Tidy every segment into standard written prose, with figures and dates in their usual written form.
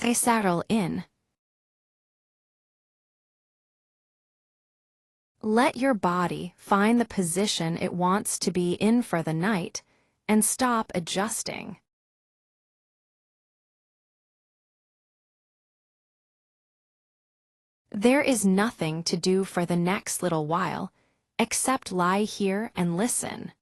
I settle in. Let your body find the position it wants to be in for the night and stop adjusting. There is nothing to do for the next little while except lie here and listen.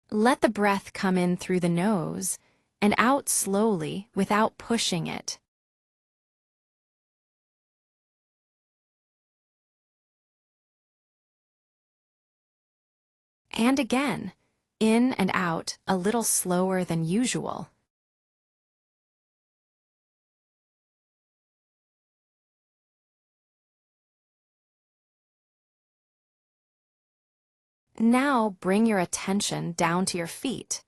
Let the breath come in through the nose and out slowly without pushing it. And again, in and out a little slower than usual. Now bring your attention down to your feet.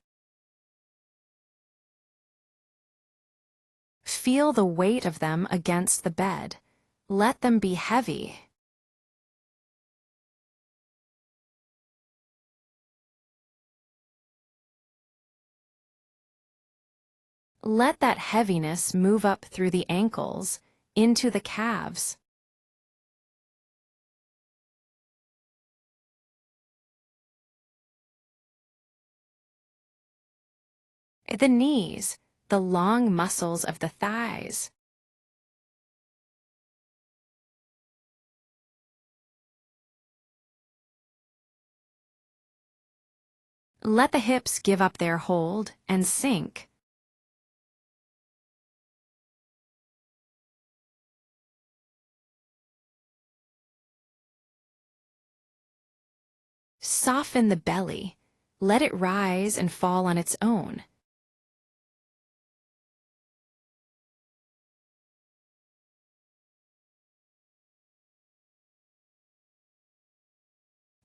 Feel the weight of them against the bed. Let them be heavy. Let that heaviness move up through the ankles, into the calves. The knees, the long muscles of the thighs. Let the hips give up their hold and sink. Soften the belly. Let it rise and fall on its own.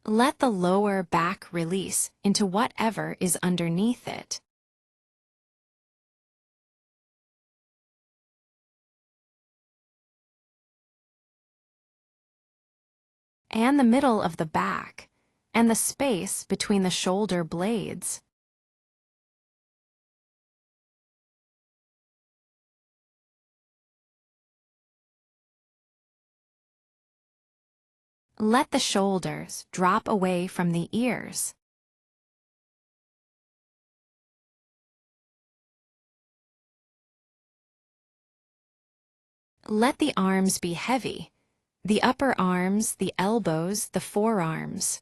Let the lower back release into whatever is underneath it. And the middle of the back, and the space between the shoulder blades. Let the shoulders drop away from the ears. Let the arms be heavy, the upper arms, the elbows, the forearms.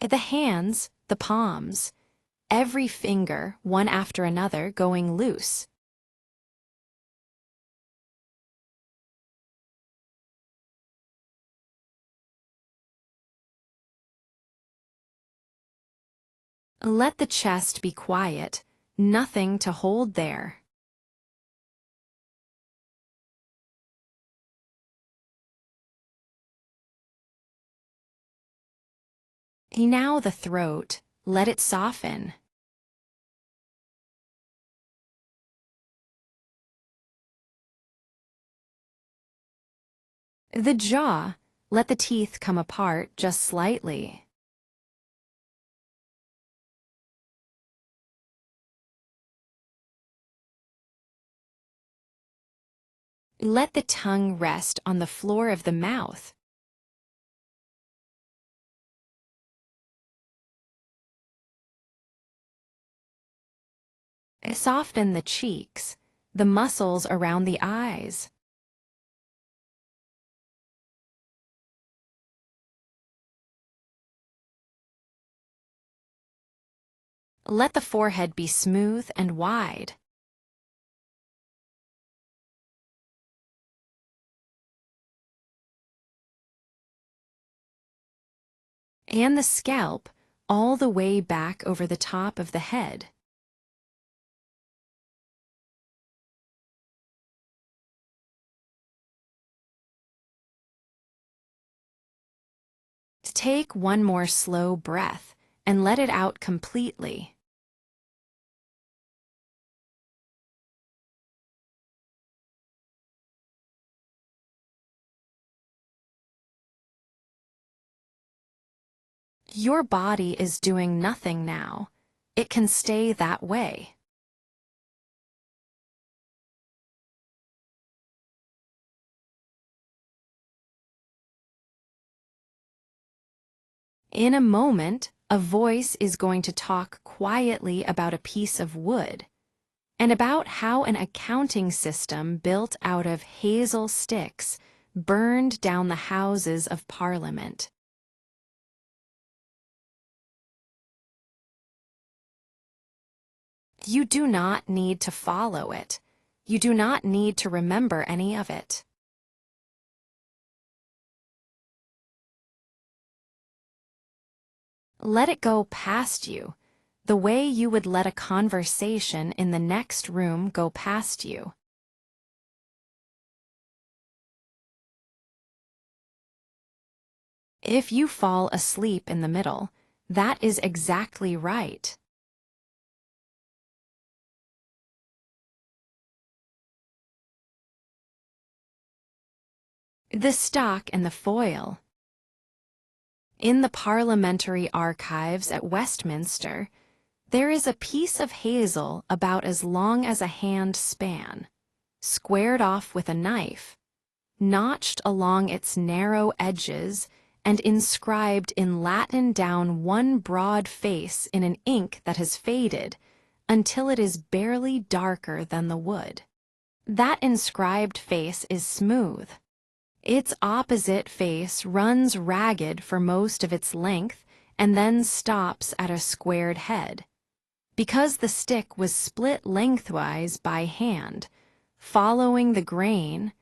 The hands, the palms, every finger, one after another, going loose. Let the chest be quiet, nothing to hold there. Now the throat, let it soften. The jaw, let the teeth come apart just slightly. Let the tongue rest on the floor of the mouth. Soften the cheeks, the muscles around the eyes. Let the forehead be smooth and wide. And the scalp all the way back over the top of the head. Take one more slow breath and let it out completely. Your body is doing nothing now. It can stay that way. In a moment, a voice is going to talk quietly about a piece of wood and about how an accounting system built out of hazel sticks burned down the Houses of Parliament. You do not need to follow it. You do not need to remember any of it. Let it go past you, the way you would let a conversation in the next room go past you. If you fall asleep in the middle, that is exactly right. The stock and the foil. In the Parliamentary Archives at Westminster, there is a piece of hazel about as long as a hand span, squared off with a knife, notched along its narrow edges, and inscribed in Latin down one broad face in an ink that has faded until it is barely darker than the wood. That inscribed face is smooth. Its opposite face runs ragged for most of its length and then stops at a squared head. Because the stick was split lengthwise by hand, following the grain,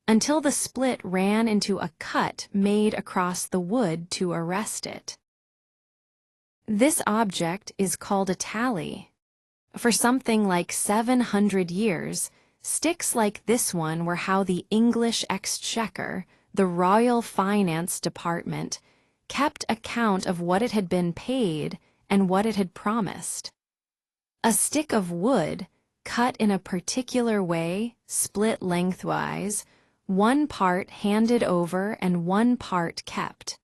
until the split ran into a cut made across the wood to arrest it. This object is called a tally. For something like 700 years, sticks like this one were how the English Exchequer, the Royal Finance Department, kept account of what it had been paid and what it had promised. A stick of wood, cut in a particular way, split lengthwise, one part handed over and one part kept.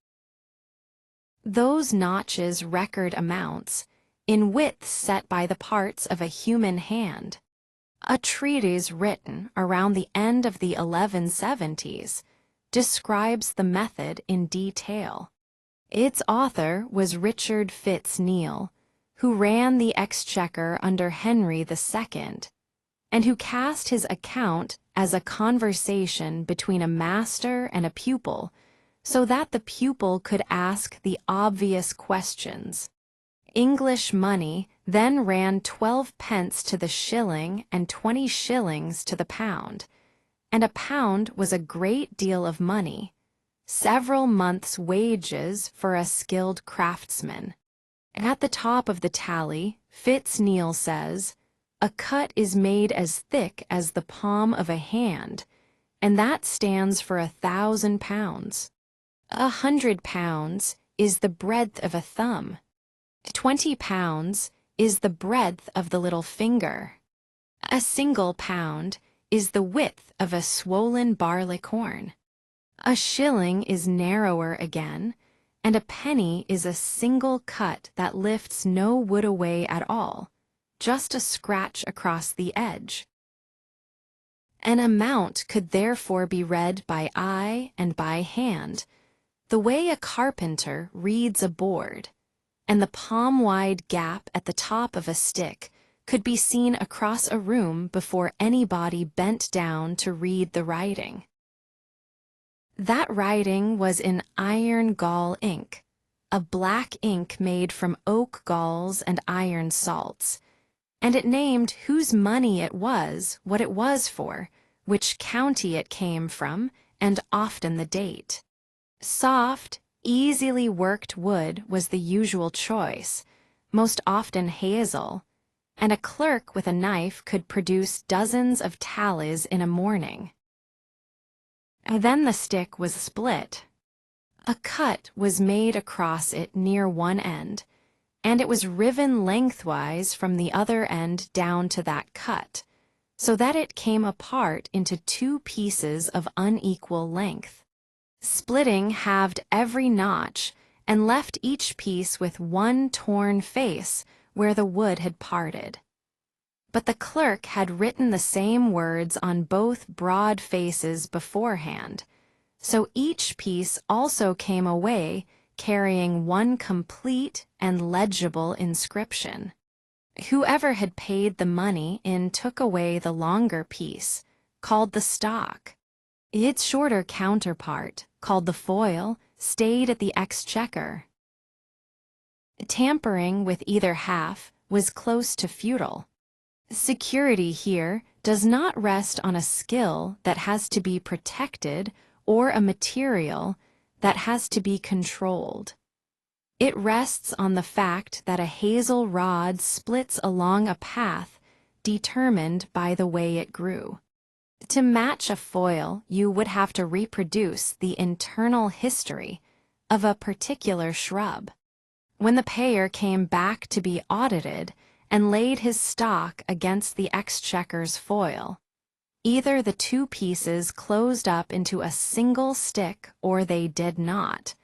Those notches record amounts, in widths set by the parts of a human hand. A treatise written around the end of the 1170s describes the method in detail. Its author was Richard Fitz-Neal, who ran the Exchequer under Henry II, and who cast his account as a conversation between a master and a pupil, so that the pupil could ask the obvious questions. English money then ran 12 pence to the shilling and 20 shillings to the pound, and a pound was a great deal of money, several months' wages for a skilled craftsman. At the top of the tally, Fitz-Neal says, "A cut is made as thick as the palm of a hand, and that stands for 1,000 pounds. 100 pounds is the breadth of a thumb. 20 pounds is the breadth of the little finger. A single pound is the width of a swollen barleycorn. A shilling is narrower again, and a penny is a single cut that lifts no wood away at all, just a scratch across the edge." An amount could therefore be read by eye and by hand, the way a carpenter reads a board, and the palm-wide gap at the top of a stick could be seen across a room before anybody bent down to read the writing. That writing was in iron gall ink, a black ink made from oak galls and iron salts, and it named whose money it was, what it was for, which county it came from, and often the date. Soft, easily worked wood was the usual choice, most often hazel, and a clerk with a knife could produce dozens of tallies in a morning. Then the stick was split. A cut was made across it near one end, and it was riven lengthwise from the other end down to that cut, so that it came apart into two pieces of unequal length. Splitting halved every notch and left each piece with one torn face where the wood had parted. But the clerk had written the same words on both broad faces beforehand, so each piece also came away carrying one complete and legible inscription. Whoever had paid the money in took away the longer piece, called the stock. Its shorter counterpart, called the foil, stayed at the exchequer. Tampering with either half was close to futile. Security here does not rest on a skill that has to be protected or a material that has to be controlled. It rests on the fact that a hazel rod splits along a path determined by the way it grew. To match a foil, you would have to reproduce the internal history of a particular shrub. When the payer came back to be audited and laid his stock against the exchequer's foil, either the two pieces closed up into a single stick or they did not,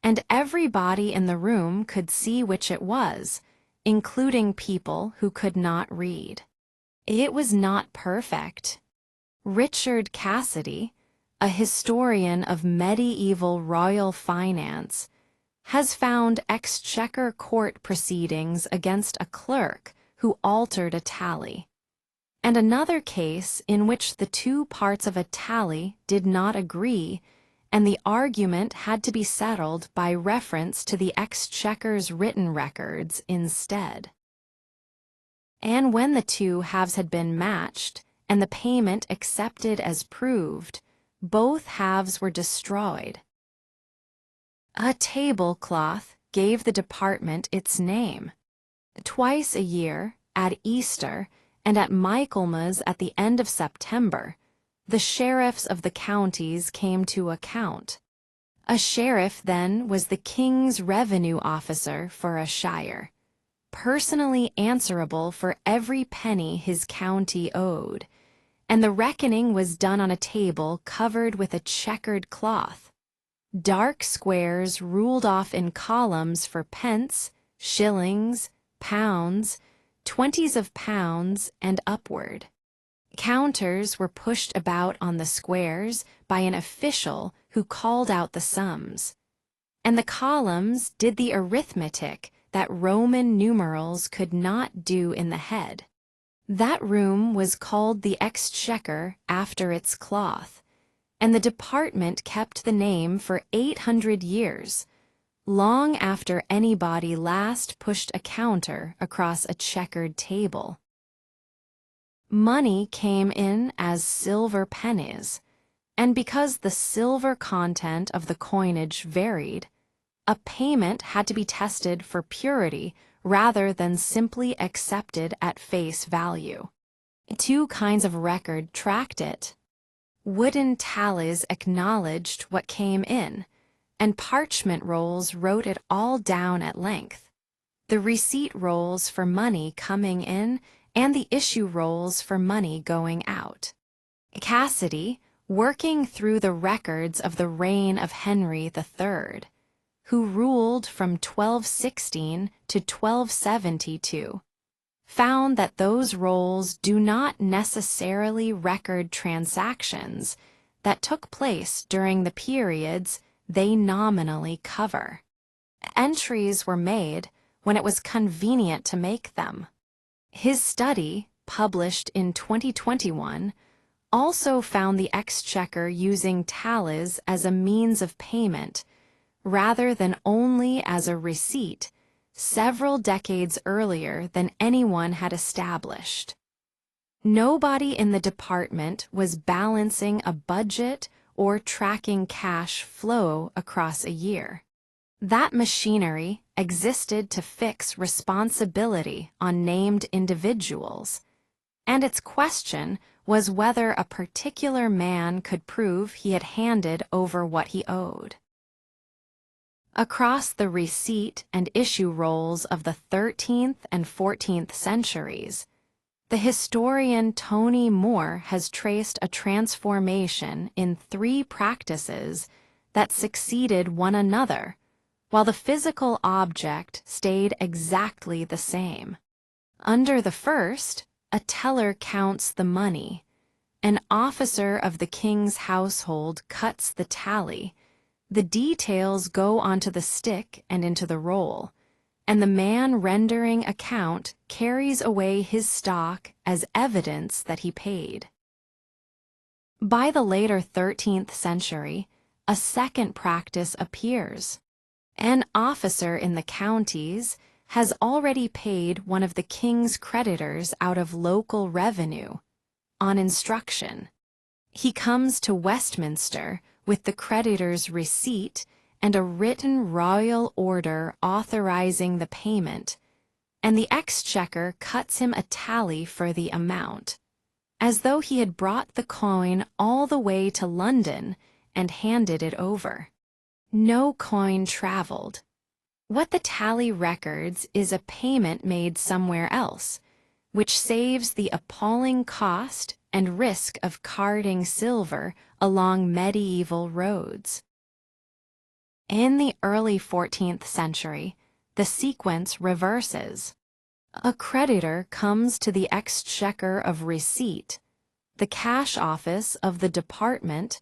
and everybody in the room could see which it was, including people who could not read. It was not perfect. Richard Cassidy, a historian of medieval royal finance, has found exchequer court proceedings against a clerk who altered a tally, and another case in which the two parts of a tally did not agree and the argument had to be settled by reference to the exchequer's written records instead. And when the two halves had been matched and the payment accepted as proved, both halves were destroyed. A tablecloth gave the department its name. Twice a year, at Easter and at Michaelmas at the end of September, the sheriffs of the counties came to account. A sheriff then was the king's revenue officer for a shire, personally answerable for every penny his county owed, and the reckoning was done on a table covered with a checkered cloth. Dark squares ruled off in columns for pence, shillings, pounds, 20s of pounds, and upward. Counters were pushed about on the squares by an official who called out the sums, and the columns did the arithmetic that Roman numerals could not do in the head. That room was called the exchequer after its cloth, and the department kept the name for 800 years, long after anybody last pushed a counter across a checkered table. Money came in as silver pennies, and because the silver content of the coinage varied, a payment had to be tested for purity rather than simply accepted at face value. Two kinds of record tracked it. Wooden tallies acknowledged what came in, and parchment rolls wrote it all down at length. The receipt rolls for money coming in and the issue rolls for money going out. Cassidy, working through the records of the reign of Henry III, who ruled from 1216 to 1272, found that those rolls do not necessarily record transactions that took place during the periods they nominally cover. Entries were made when it was convenient to make them. His study, published in 2021, also found the exchequer using tallies as a means of payment rather than only as a receipt several decades earlier than anyone had established. Nobody in the department was balancing a budget or tracking cash flow across a year. That machinery existed to fix responsibility on named individuals, and its question was whether a particular man could prove he had handed over what he owed. Across the receipt and issue rolls of the 13th and 14th centuries, the historian Tony Moore has traced a transformation in three practices that succeeded one another while the physical object stayed exactly the same. Under the first, a teller counts the money. An officer of the king's household cuts the tally. The details go onto the stick and into the roll, and the man rendering account carries away his stock as evidence that he paid. By the later 13th century, a second practice appears. An officer in the counties has already paid one of the king's creditors out of local revenue, on instruction. He comes to Westminster with the creditor's receipt and a written royal order authorizing the payment, and the exchequer cuts him a tally for the amount, as though he had brought the coin all the way to London and handed it over. No coin traveled. What the tally records is a payment made somewhere else, which saves the appalling cost and risk of carting silver along medieval roads. In the early 14th century, the sequence reverses. A creditor comes to the exchequer of receipt, the cash office of the department,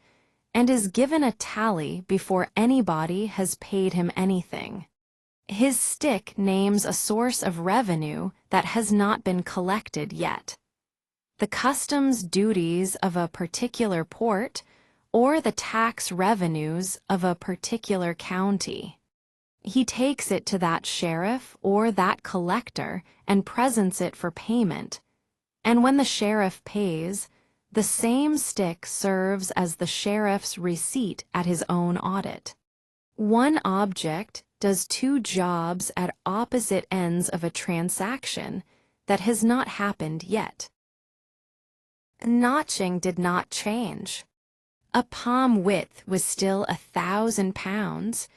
and is given a tally before anybody has paid him anything. His stick names a source of revenue that has not been collected yet. The customs duties of a particular port or the tax revenues of a particular county. He takes it to that sheriff or that collector and presents it for payment, and when the sheriff pays, the same stick serves as the sheriff's receipt at his own audit. One object does two jobs at opposite ends of a transaction that has not happened yet. Notching did not change. A palm width was still 1,000 pounds,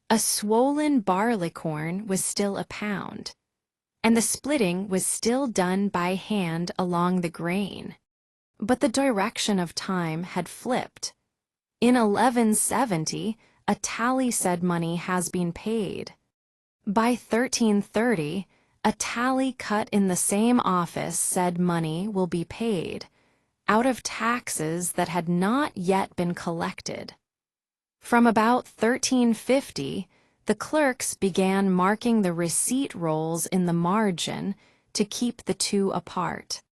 a swollen barleycorn was still a pound, and the splitting was still done by hand along the grain. But the direction of time had flipped. In 1170, a tally said money has been paid. By 1330, a tally cut in the same office said money will be paid, out of taxes that had not yet been collected. From about 1350, the clerks began marking the receipt rolls in the margin to keep the two apart.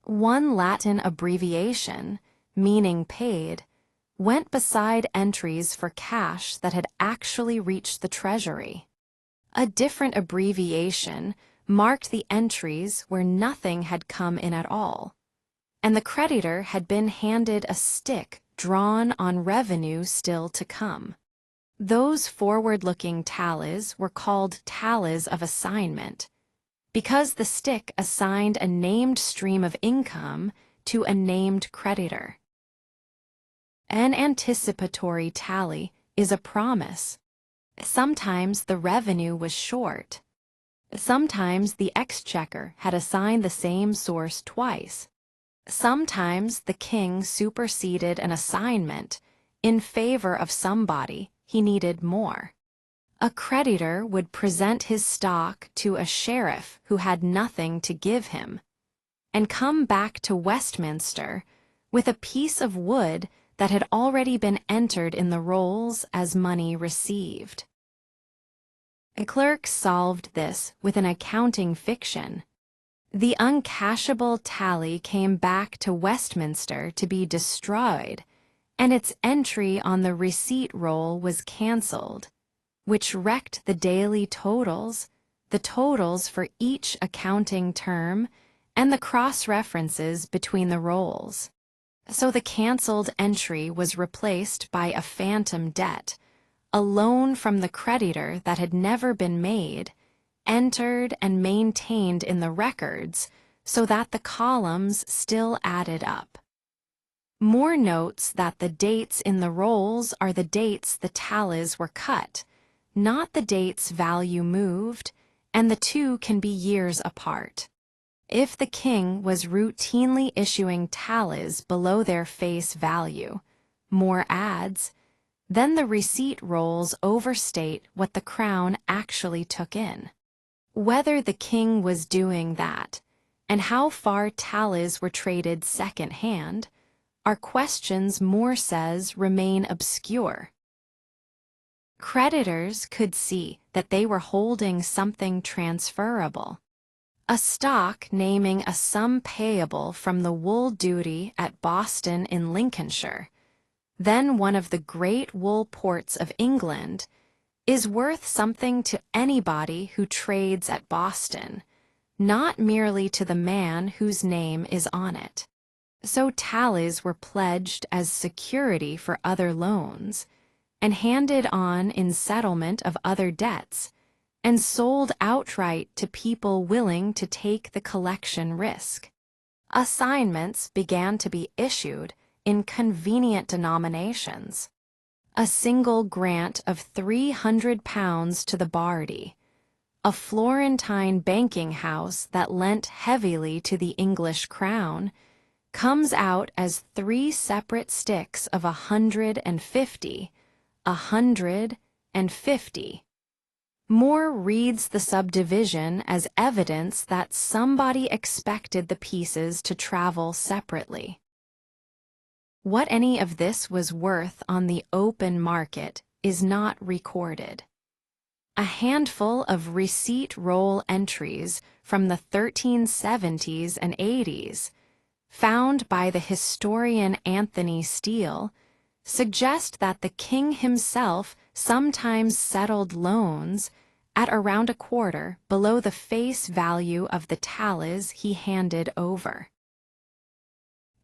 One Latin abbreviation, meaning paid, went beside entries for cash that had actually reached the treasury. A different abbreviation marked the entries where nothing had come in at all, and the creditor had been handed a stick drawn on revenue still to come. Those forward-looking tallies were called tallies of assignment, because the stick assigned a named stream of income to a named creditor. An anticipatory tally is a promise. Sometimes the revenue was short. Sometimes the exchequer had assigned the same source twice. Sometimes the king superseded an assignment in favor of somebody he needed more. A creditor would present his stock to a sheriff who had nothing to give him, and come back to Westminster with a piece of wood that had already been entered in the rolls as money received. A clerk solved this with an accounting fiction. The uncashable tally came back to Westminster to be destroyed, and its entry on the receipt roll was cancelled, which wrecked the daily totals, the totals for each accounting term, and the cross-references between the rolls. So the cancelled entry was replaced by a phantom debt, a loan from the creditor that had never been made, entered and maintained in the records so that the columns still added up. Moore notes that the dates in the rolls are the dates the tallies were cut, not the dates value moved, and the two can be years apart. If the king was routinely issuing tallies below their face value, Moore adds, Then the receipt rolls overstate what the crown actually took in. Whether the king was doing that, and how far tallies were traded second-hand, are questions Moore says remain obscure. Creditors could see that they were holding something transferable. A stock naming a sum payable from the wool duty at Boston in Lincolnshire, then one of the great wool ports of England, is worth something to anybody who trades at Boston, not merely to the man whose name is on it. So tallies were pledged as security for other loans, and handed on in settlement of other debts, and sold outright to people willing to take the collection risk. Assignments began to be issued in convenient denominations. A single grant of £300 to the Bardi, a Florentine banking house that lent heavily to the English crown, comes out as 3 separate sticks of 150, 150. Moore reads the subdivision as evidence that somebody expected the pieces to travel separately. What any of this was worth on the open market is not recorded. A handful of receipt roll entries from the 1370s and 80s, found by the historian Anthony Steele, suggest that the king himself sometimes settled loans at around a quarter below the face value of the tallies he handed over.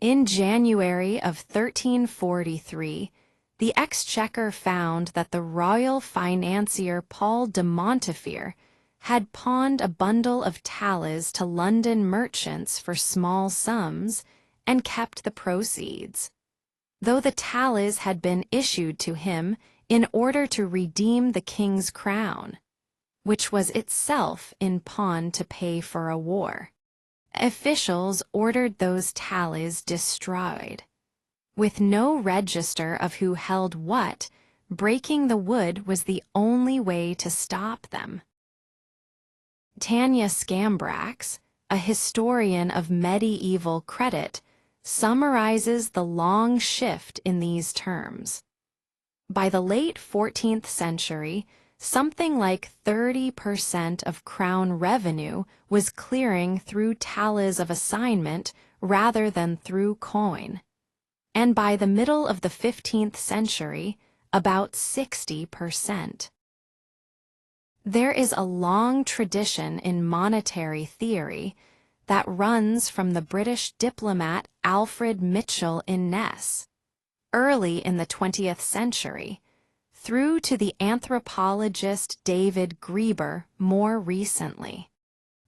In January of 1343, the Exchequer found that the royal financier Paul de Montefiore had pawned a bundle of tallies to London merchants for small sums and kept the proceeds, though the tallies had been issued to him in order to redeem the king's crown, which was itself in pawn to pay for a war. Officials ordered those tallies destroyed. With no register of who held what, breaking the wood was the only way to stop them. Tanya Scambrax, a historian of medieval credit, summarizes the long shift in these terms. By the late 14th century, something like 30% of crown revenue was clearing through tallies of assignment rather than through coin. And by the middle of the 15th century, about 60%. There is a long tradition in monetary theory that runs from the British diplomat Alfred Mitchell Innes, early in the 20th century, through to the anthropologist David Grieber more recently.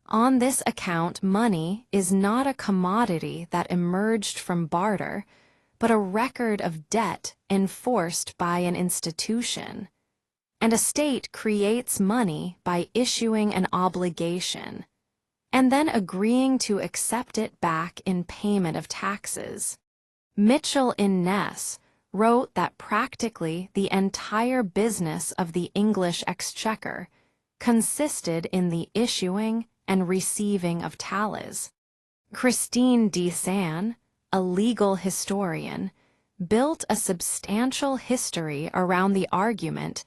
On this account, money is not a commodity that emerged from barter, but a record of debt enforced by an institution. And a state creates money by issuing an obligation, and then agreeing to accept it back in payment of taxes. Mitchell Innes wrote that practically the entire business of the English Exchequer consisted in the issuing and receiving of tallies. Christine Desan, a legal historian, built a substantial history around the argument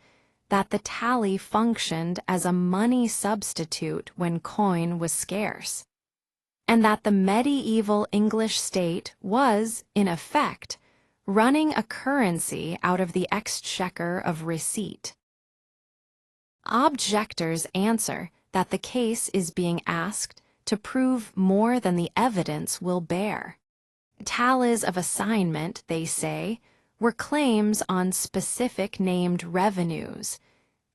that the tally functioned as a money substitute when coin was scarce, and that the medieval English state was, in effect, running a currency out of the exchequer of receipt. Objectors answer that the case is being asked to prove more than the evidence will bear. Tallies of assignment, they say, were claims on specific named revenues,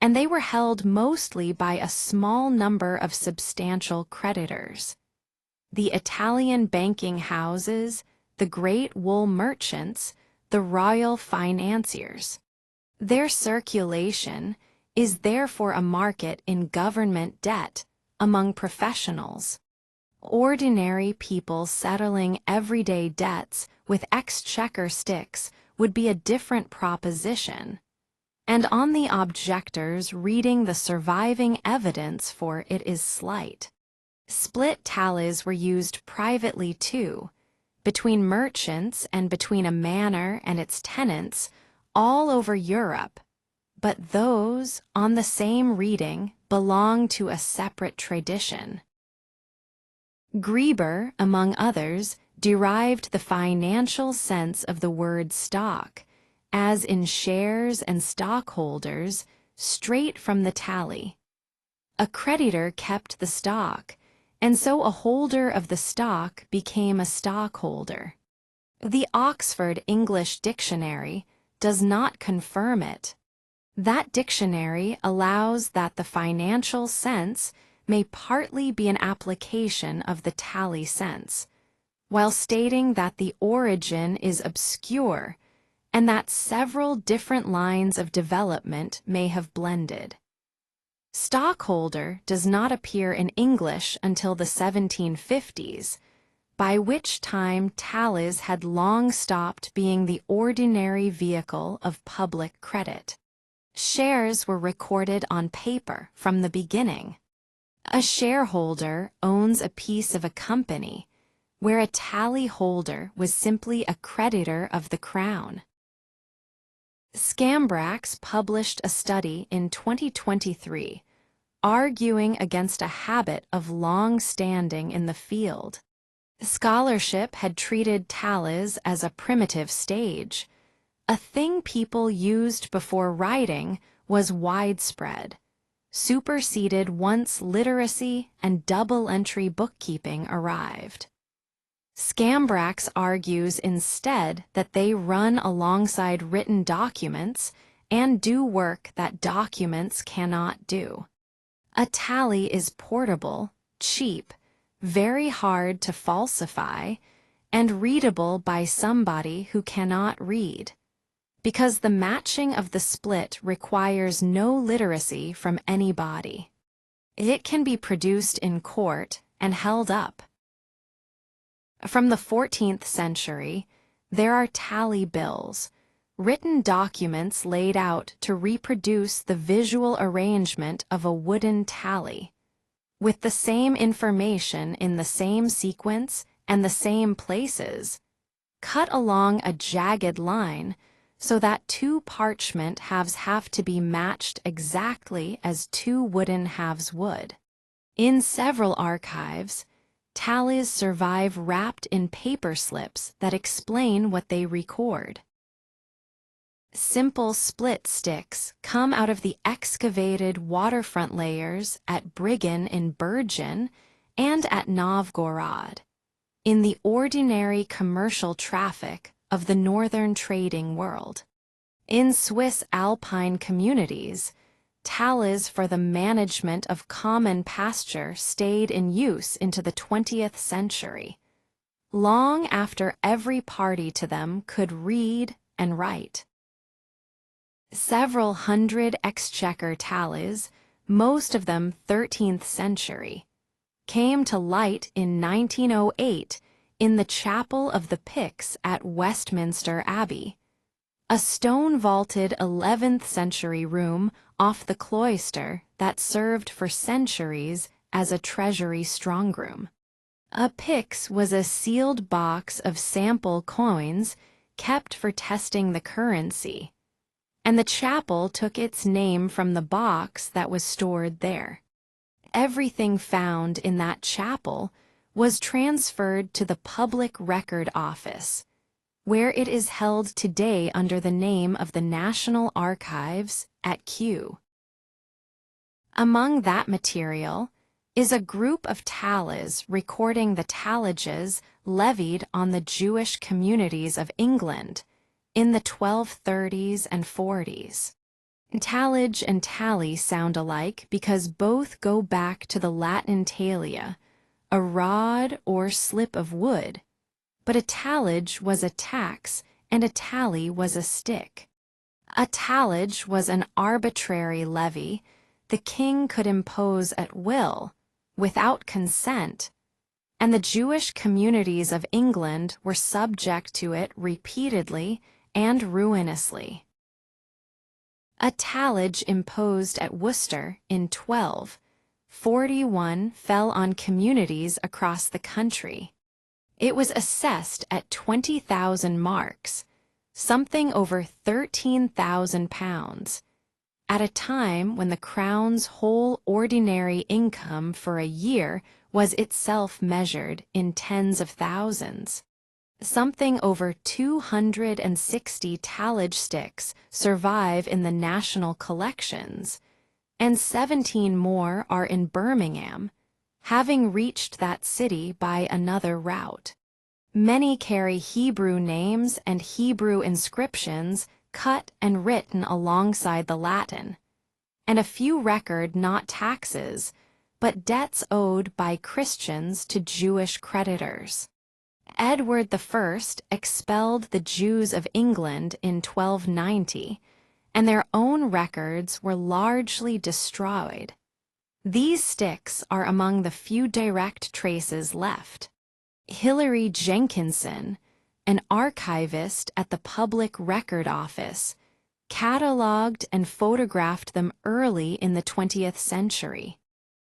and they were held mostly by a small number of substantial creditors. The Italian banking houses, the great wool merchants, the royal financiers. Their circulation is therefore a market in government debt among professionals. Ordinary people settling everyday debts with exchequer sticks would be a different proposition, and on the objectors reading the surviving evidence for it is slight. Split tallies were used privately too, between merchants and between a manor and its tenants all over Europe, but those on the same reading belong to a separate tradition. Grieber, among others, derived the financial sense of the word stock, as in shares and stockholders, straight from the tally. A creditor kept the stock, and so a holder of the stock became a stockholder. The Oxford English Dictionary does not confirm it. That dictionary allows that the financial sense may partly be an application of the tally sense, while stating that the origin is obscure and that several different lines of development may have blended. Stockholder does not appear in English until the 1750s, by which time tallies had long stopped being the ordinary vehicle of public credit. Shares were recorded on paper from the beginning. A shareholder owns a piece of a company, where a tally holder was simply a creditor of the crown. Scambrax published a study in 2023 arguing against a habit of long standing in the field. Scholarship had treated tallies as a primitive stage. A thing people used before writing was widespread, superseded once literacy and double-entry bookkeeping arrived. Scambrax argues instead that they run alongside written documents and do work that documents cannot do. A tally is portable, cheap, very hard to falsify, and readable by somebody who cannot read, because the matching of the split requires no literacy from anybody. It can be produced in court and held up. From the 14th century, there are tally bills, written documents laid out to reproduce the visual arrangement of a wooden tally, with the same information in the same sequence and the same places, cut along a jagged line so that two parchment halves have to be matched exactly as two wooden halves would. In several archives, tallies survive wrapped in paper slips that explain what they record. Simple split sticks come out of the excavated waterfront layers at Briggen in Bergen and at Novgorod, in the ordinary commercial traffic of the northern trading world. In Swiss alpine communities, tallies for the management of common pasture stayed in use into the 20th century, long after every party to them could read and write. Several hundred exchequer tallies, most of them 13th century, came to light in 1908 in the Chapel of the Picts at Westminster Abbey, a stone-vaulted 11th century room off the cloister that served for centuries as a treasury strongroom. A pyx was a sealed box of sample coins kept for testing the currency, and the chapel took its name from the box that was stored there. Everything found in that chapel was transferred to the Public Record Office, where it is held today under the name of the National Archives at Kew. Among that material is a group of tallies recording the tallages levied on the Jewish communities of England in the 1230s and 40s. Tallage and tally sound alike because both go back to the Latin talia, a rod or slip of wood, but a tallage was a tax and a tally was a stick. A tallage was an arbitrary levy the king could impose at will, without consent, and the Jewish communities of England were subject to it repeatedly and ruinously. A tallage imposed at Worcester in 1241 fell on communities across the country. It was assessed at 20,000 marks, something over £13,000, at a time when the Crown's whole ordinary income for a year was itself measured in tens of thousands. Something over 260 tallage sticks survive in the national collections, and 17 more are in Birmingham, having reached that city by another route. Many carry Hebrew names and Hebrew inscriptions cut and written alongside the Latin, and a few record not taxes, but debts owed by Christians to Jewish creditors. Edward I expelled the Jews of England in 1290, and their own records were largely destroyed. These sticks are among the few direct traces left. Hilary Jenkinson, an archivist at the Public Record Office, catalogued and photographed them early in the 20th century.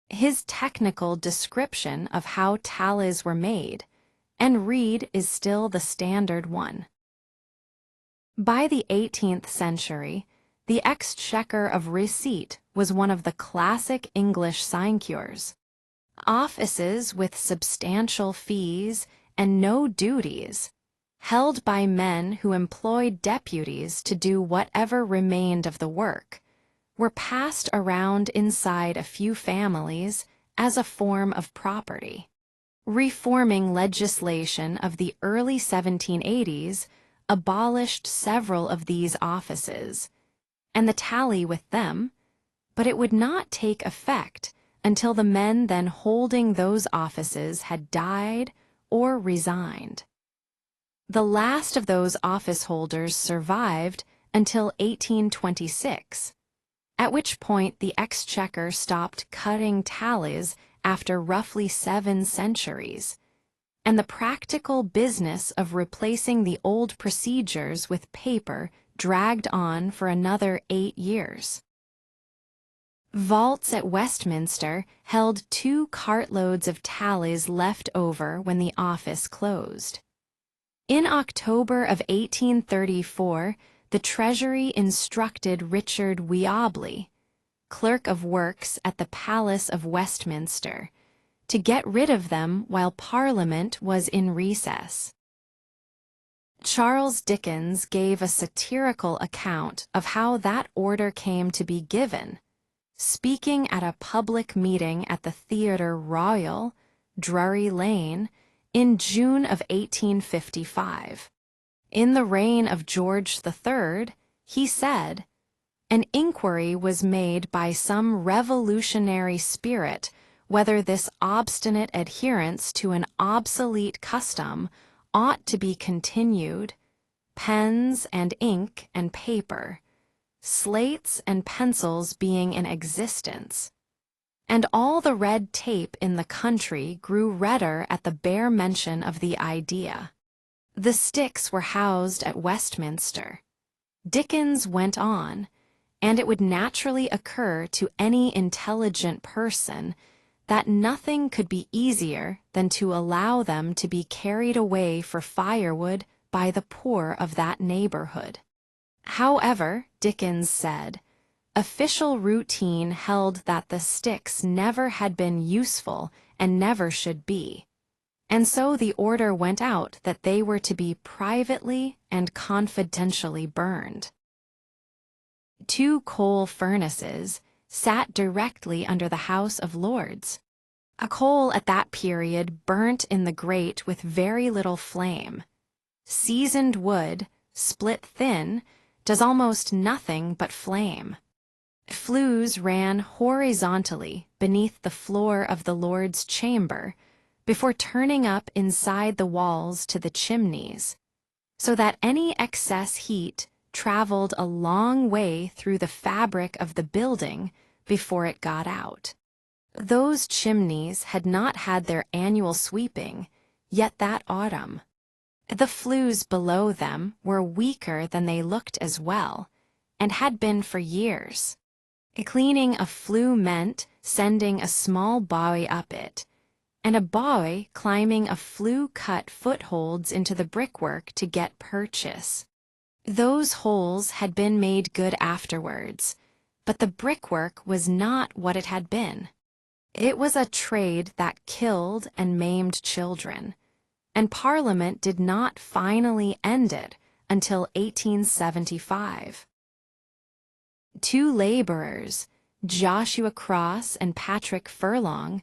His technical description of how tallies were made and read is still the standard one. By the 18th century, the exchequer of receipt was one of the classic English sinecures. Offices with substantial fees and no duties, held by men who employed deputies to do whatever remained of the work, were passed around inside a few families as a form of property. Reforming legislation of the early 1780s abolished several of these offices, and the tally with them, but it would not take effect until the men then holding those offices had died or resigned. The last of those office holders survived until 1826, at which point the exchequer stopped cutting tallies after roughly 7 centuries, and the practical business of replacing the old procedures with paper dragged on for another 8 years. Vaults at Westminster held 2 cartloads of tallies left over when the office closed. In October of 1834, the Treasury instructed Richard Weobley, Clerk of Works at the Palace of Westminster, to get rid of them while Parliament was in recess. Charles Dickens gave a satirical account of how that order came to be given, speaking at a public meeting at the Theatre Royal, Drury Lane, in June of 1855. In the reign of George III, he said, "An inquiry was made by some revolutionary spirit whether this obstinate adherence to an obsolete custom ought to be continued, pens and ink and paper, slates and pencils being in existence, and all the red tape in the country grew redder at the bare mention of the idea. The sticks were housed at Westminster." Dickens went on, and it would naturally occur to any intelligent person that nothing could be easier than to allow them to be carried away for firewood by the poor of that neighborhood. However, Dickens said, official routine held that the sticks never had been useful and never should be, and so the order went out that they were to be privately and confidentially burned. 2 coal furnaces sat directly under the House of Lords. A coal at that period burnt in the grate with very little flame. Seasoned wood, split thin, does almost nothing but flame. Flues ran horizontally beneath the floor of the Lord's chamber before turning up inside the walls to the chimneys, so that any excess heat traveled a long way through the fabric of the building before it got out. Those chimneys had not had their annual sweeping, yet that autumn. The flues below them were weaker than they looked as well, and had been for years. Cleaning a flue meant sending a small boy up it, and a boy climbing a flue-cut footholds into the brickwork to get purchase. Those holes had been made good afterwards, but the brickwork was not what it had been. It was a trade that killed and maimed children, and Parliament did not finally end it until 1875. Two laborers, Joshua Cross and Patrick Furlong,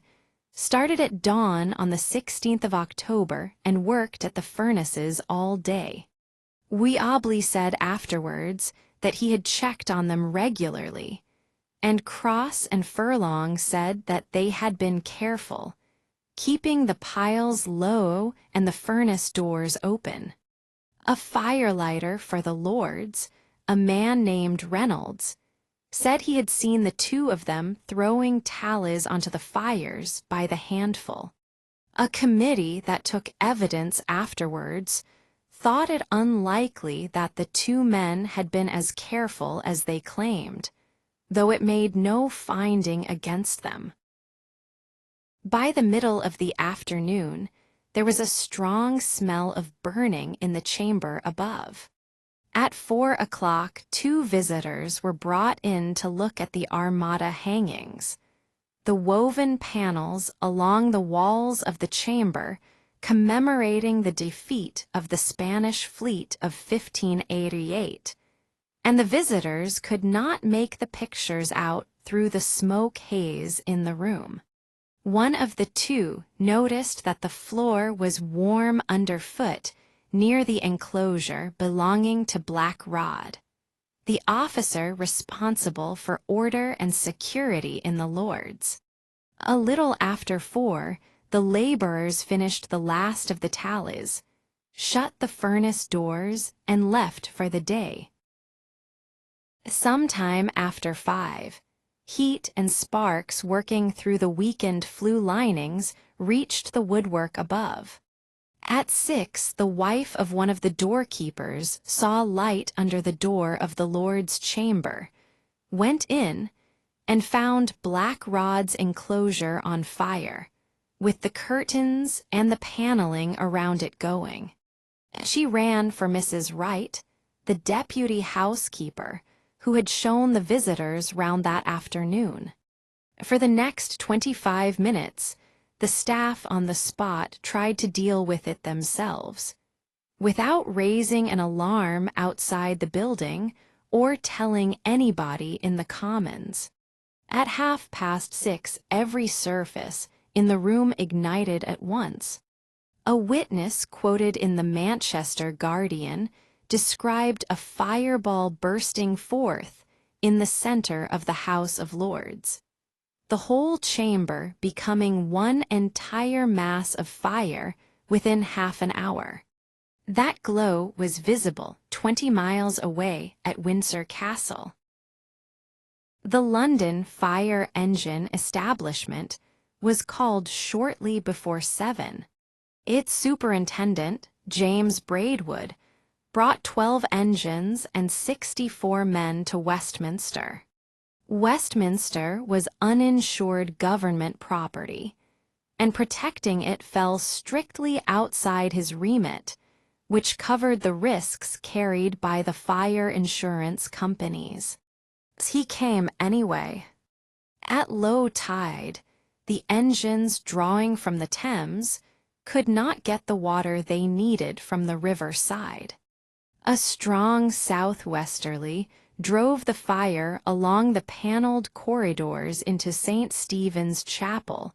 started at dawn on the 16th of October and worked at the furnaces all day. Weobley said afterwards that he had checked on them regularly, and Cross and Furlong said that they had been careful, keeping the piles low and the furnace doors open. A firelighter for the Lords, a man named Reynolds, said he had seen the two of them throwing tallies onto the fires by the handful. A committee that took evidence afterwards thought it unlikely that the two men had been as careful as they claimed, though it made no finding against them. By the middle of the afternoon, there was a strong smell of burning in the chamber above. At 4 o'clock, two visitors were brought in to look at the Armada hangings, the woven panels along the walls of the chamber commemorating the defeat of the Spanish fleet of 1588, and the visitors could not make the pictures out through the smoke haze in the room. One of the two noticed that the floor was warm underfoot near the enclosure belonging to Black Rod, the officer responsible for order and security in the Lords. A little after 4, the laborers finished the last of the tallies, shut the furnace doors, and left for the day. Sometime after 5, heat and sparks working through the weakened flue linings reached the woodwork above. At 6, the wife of one of the doorkeepers saw light under the door of the Lord's chamber, went in, and found Black Rod's enclosure on fire, with the curtains and the paneling around it going. She ran for Mrs. Wright, the deputy housekeeper, who had shown the visitors round that afternoon. For the next 25 minutes, the staff on the spot tried to deal with it themselves, without raising an alarm outside the building or telling anybody in the Commons. At 6:30, every surface in the room ignited at once. A witness quoted in the Manchester Guardian described a fireball bursting forth in the center of the House of Lords, the whole chamber becoming one entire mass of fire within half an hour. That glow was visible 20 miles away at Windsor Castle. The London Fire Engine Establishment was called shortly before 7. Its superintendent, James Braidwood, brought 12 engines and 64 men to Westminster. Westminster was uninsured government property, and protecting it fell strictly outside his remit, which covered the risks carried by the fire insurance companies. He came anyway. At low tide, the engines drawing from the Thames could not get the water they needed from the river side. A strong southwesterly drove the fire along the paneled corridors into St. Stephen's Chapel,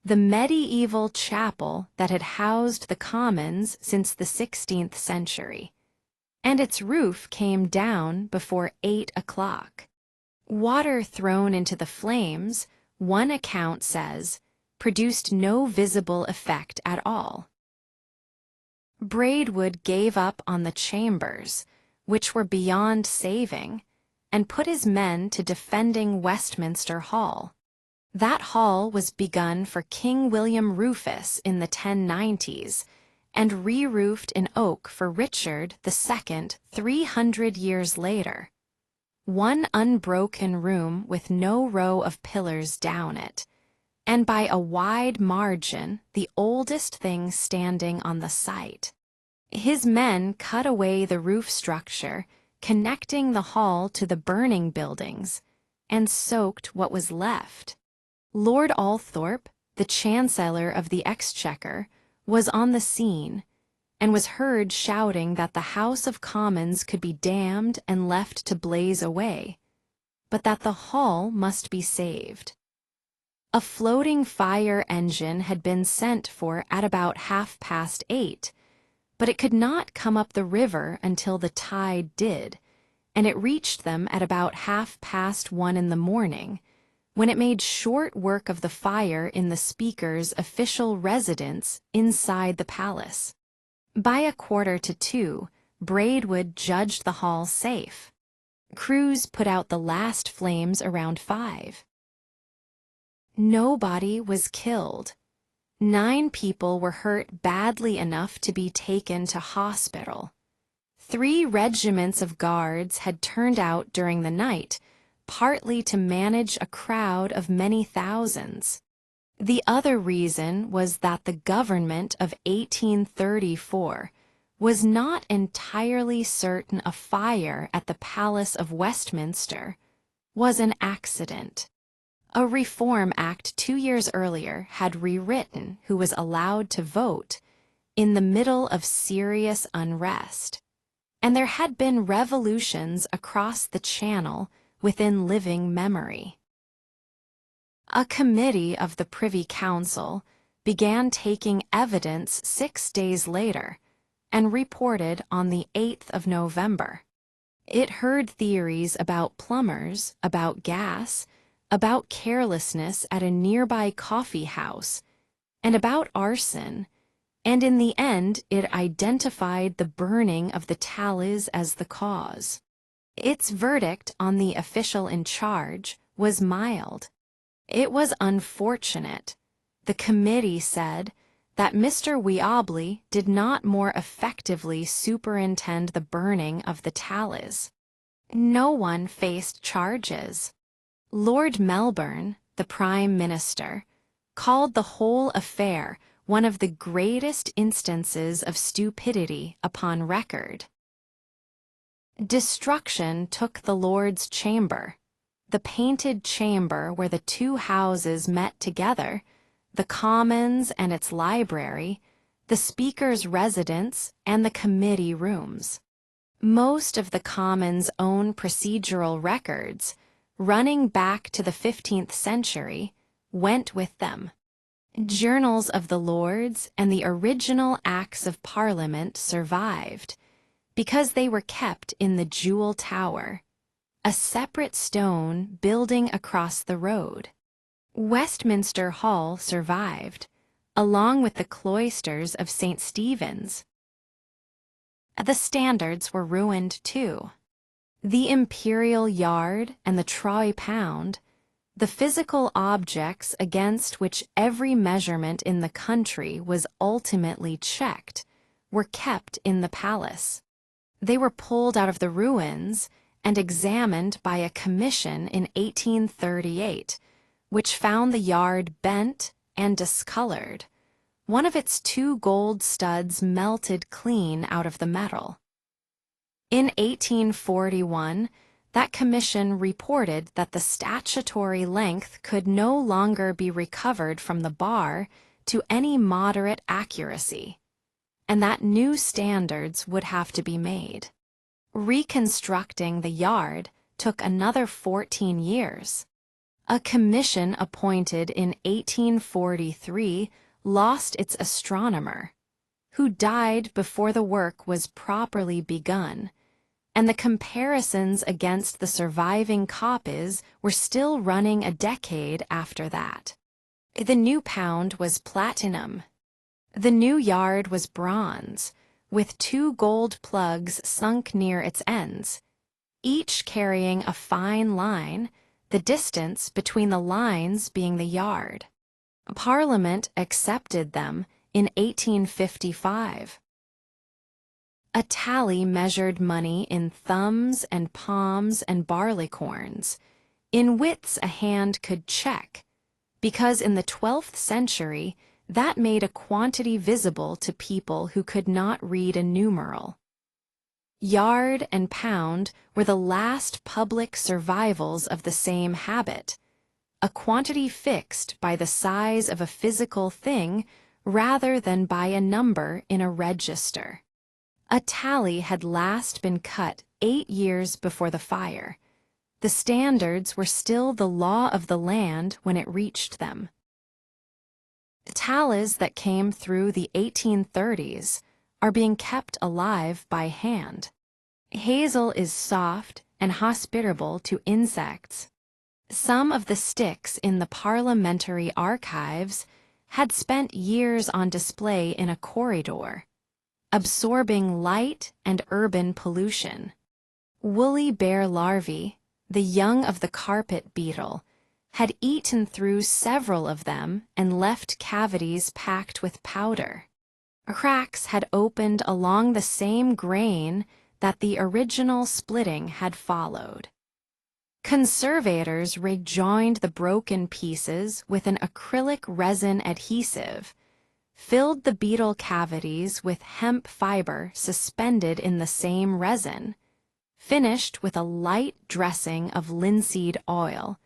the medieval chapel that had housed the Commons since the 16th century, and its roof came down before 8 o'clock. Water thrown into the flames, one account says, produced no visible effect at all. Braidwood gave up on the chambers, which were beyond saving, and put his men to defending Westminster Hall. That hall was begun for King William Rufus in the 1090s, and re-roofed in oak for Richard II 300 years later. One unbroken room with no row of pillars down it, and by a wide margin the oldest thing standing on the site. His men cut away the roof structure, connecting the hall to the burning buildings, and soaked what was left. Lord Althorp, the Chancellor of the Exchequer, was on the scene, and was heard shouting that the House of Commons could be damned and left to blaze away, but that the hall must be saved. A floating fire engine had been sent for at about 8:30, but it could not come up the river until the tide did, and it reached them at about 1:30 in the morning, when it made short work of the fire in the Speaker's official residence inside the palace. By 1:45, Braidwood judged the hall safe. Crews put out the last flames around 5. Nobody was killed. 9 people were hurt badly enough to be taken to hospital. 3 regiments of guards had turned out during the night, partly to manage a crowd of many thousands. The other reason was that the government of 1834 was not entirely certain a fire at the Palace of Westminster was an accident. A Reform Act 2 years earlier had rewritten who was allowed to vote in the middle of serious unrest, and there had been revolutions across the Channel within living memory. A committee of the Privy Council began taking evidence 6 days later and reported on the 8th of November. It heard theories about plumbers, about gas, about carelessness at a nearby coffee house, and about arson, and in the end it identified the burning of the tallages as the cause. Its verdict on the official in charge was mild. It was unfortunate, the committee said, that Mr. Weobley did not more effectively superintend the burning of the tallages. No one faced charges. Lord Melbourne, the Prime Minister, called the whole affair one of the greatest instances of stupidity upon record. Destruction took the Lord's Chamber, the painted chamber where the 2 houses met together, the Commons and its library, the Speaker's residence, and the committee rooms. Most of the Commons' own procedural records, running back to the 15th century, went with them. Journals of the Lords and the original Acts of Parliament survived, because they were kept in the Jewel Tower, a separate stone building across the road. Westminster Hall survived, along with the cloisters of St. Stephen's. The standards were ruined too. The imperial yard and the troy pound, the physical objects against which every measurement in the country was ultimately checked, were kept in the palace. They were pulled out of the ruins and examined by a commission in 1838, which found the yard bent and discolored, one of its 2 gold studs melted clean out of the metal. In 1841, that commission reported that the statutory length could no longer be recovered from the bar to any moderate accuracy, and that new standards would have to be made. Reconstructing the yard took another 14 years. A commission appointed in 1843 lost its astronomer, who died before the work was properly begun, and the comparisons against the surviving copies were still running a decade after that. The new pound was platinum. The new yard was bronze, with 2 gold plugs sunk near its ends, each carrying a fine line, the distance between the lines being the yard. Parliament accepted them in 1855. A tally measured money in thumbs and palms and barleycorns, in widths a hand could check, because in the 12th century that made a quantity visible to people who could not read a numeral. Yard and pound were the last public survivals of the same habit, a quantity fixed by the size of a physical thing rather than by a number in a register. A tally had last been cut 8 years before the fire. The standards were still the law of the land when it reached them. Tallies that came through the 1830s are being kept alive by hand. Hazel is soft and hospitable to insects. Some of the sticks in the parliamentary archives had spent years on display in a corridor, absorbing light and urban pollution. Woolly bear larvae, the young of the carpet beetle, had eaten through several of them and left cavities packed with powder. Cracks had opened along the same grain that the original splitting had followed. Conservators rejoined the broken pieces with an acrylic resin adhesive, filled the beetle cavities with hemp fibre suspended in the same resin, finished with a light dressing of linseed oil,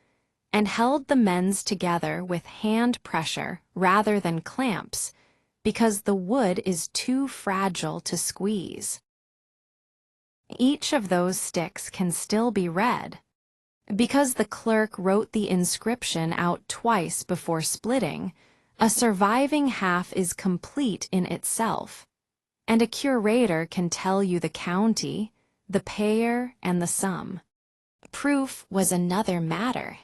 and held the mends together with hand pressure rather than clamps, because the wood is too fragile to squeeze. Each of those sticks can still be read. Because the clerk wrote the inscription out twice before splitting, a surviving half is complete in itself, and a curator can tell you the county, the payer, and the sum. Proof was another matter.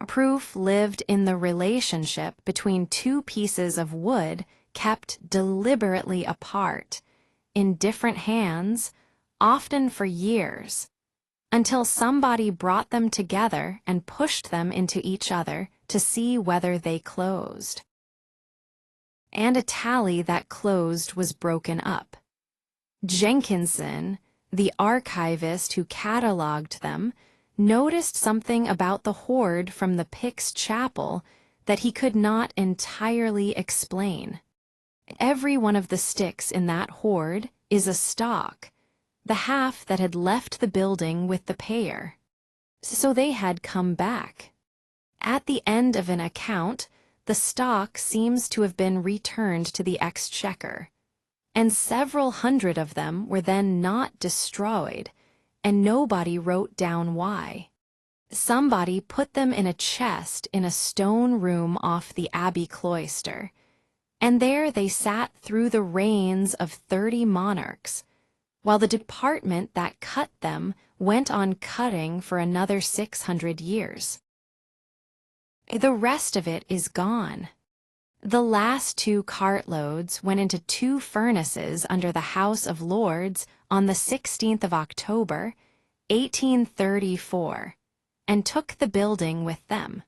Proof lived in the relationship between two pieces of wood kept deliberately apart, in different hands, often for years, until somebody brought them together and pushed them into each other to see whether they closed. And a tally that closed was broken up. Jenkinson, the archivist who catalogued them, noticed something about the hoard from the Pick's chapel that he could not entirely explain. Every one of the sticks in that hoard is a stock, the half that had left the building with the payer. So they had come back. At the end of an account, the stock seems to have been returned to the exchequer, and several hundred of them were then not destroyed, and nobody wrote down why. Somebody put them in a chest in a stone room off the Abbey cloister, and there they sat through the reigns of 30 monarchs, while the department that cut them went on cutting for another 600 years. The rest of it is gone. The last 2 cartloads went into 2 furnaces under the House of Lords on the 16th of October, 1834, and took the building with them.